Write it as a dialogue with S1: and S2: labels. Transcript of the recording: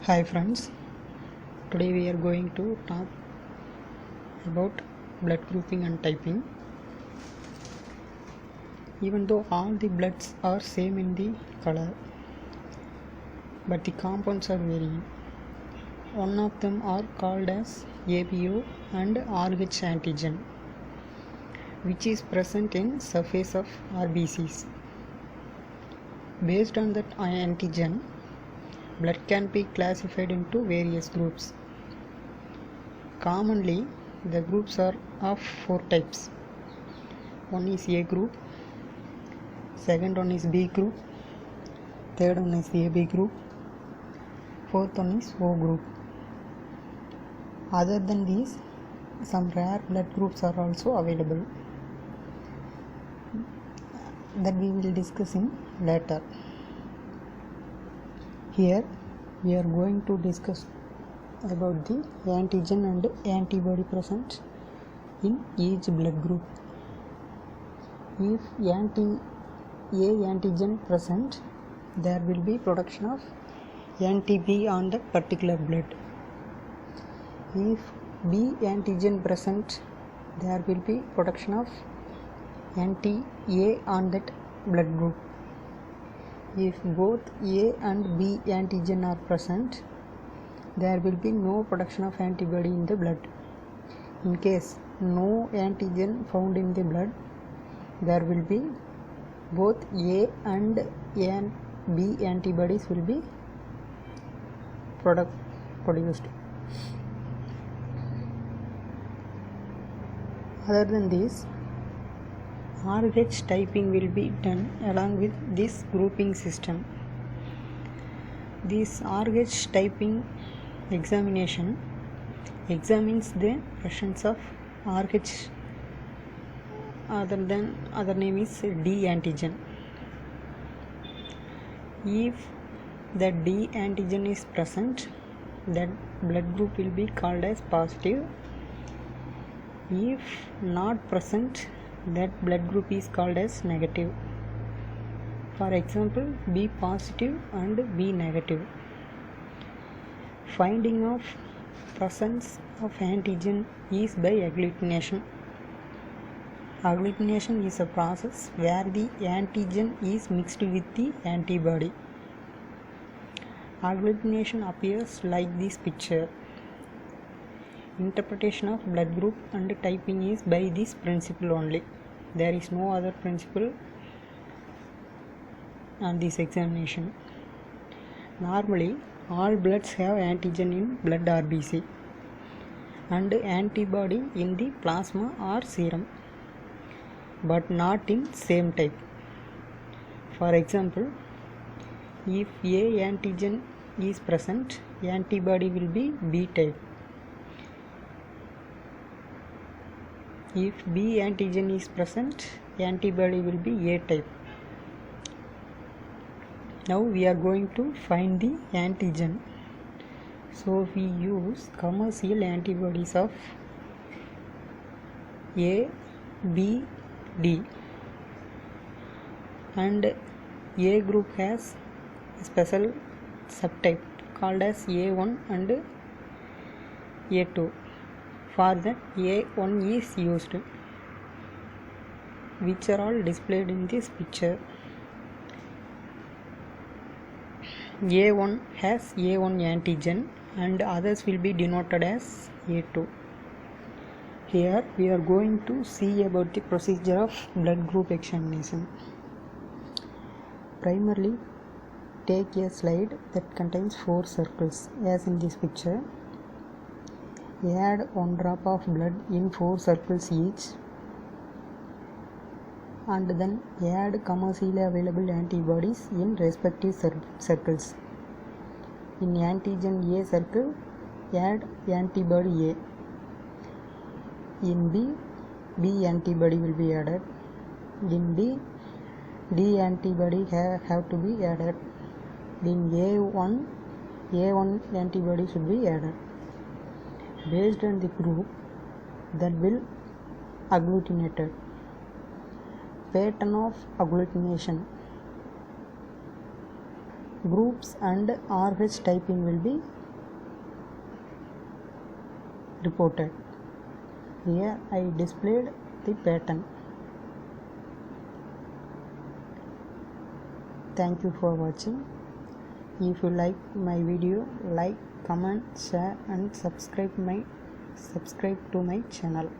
S1: Hi friends, today we are going to talk about blood grouping and typing. Even though all the bloods are same in the color, but the compounds are varying. One of them are called as ABO and RH antigen, which is present in surface of RBCs. Based on that antigen, blood can be classified into various groups. Commonly, the groups are of 4 types. One is A group, second one is B group, third one is AB group, fourth one is O group. Other than these, some rare blood groups are also available that we will discuss in later. Here we are going to discuss about the antigen and antibody present in each blood group. If antigen present, there will be production of anti-B on that particular blood. If B antigen present, there will be production of anti-A on that blood group. If both A and B antigen are present, there will be no production of antibody in the blood. In case no antigen found in the blood, there will be both A and B antibodies will be produced. Other than this, RH typing will be done along with this grouping system. This RH typing examination examines the presence of RH, other name is D antigen. If the D antigen is present, that blood group will be called as positive. If not present, that blood group is called as negative. For example, B positive and B negative. Finding of presence of antigen is by agglutination. Agglutination is a process where the antigen is mixed with the antibody. Agglutination appears like this picture. Interpretation of blood group and typing is by this principle only. There is no other principle on this examination. Normally, all bloods have antigen in blood RBC and antibody in the plasma or serum, but not in same type. For example, if A antigen is present, antibody will be B type. If B antigen is present, antibody will be A type. Now we are going to find the antigen. So we use commercial antibodies of A, B, D, and A group has a special subtype called as A1 and A2. For that, A1 is used, which are all displayed in this picture. A1 has A1 antigen and others will be denoted as A2. Here we are going to see about the procedure of blood group examination. Primarily, take a slide that contains 4 circles as in this picture. Add 1 drop of blood in 4 circles each, and then add commercially available antibodies in respective circles. In antigen A circle, add antibody A. In B, B antibody will be added. In D, D antibody have to be added. In A1 antibody should be added. Based on the group that will agglutinated. Pattern of agglutination. groups and RH typing will be reported. Here I displayed the pattern. Thank you for watching. If you like my video, like, comment, share and subscribe to my channel.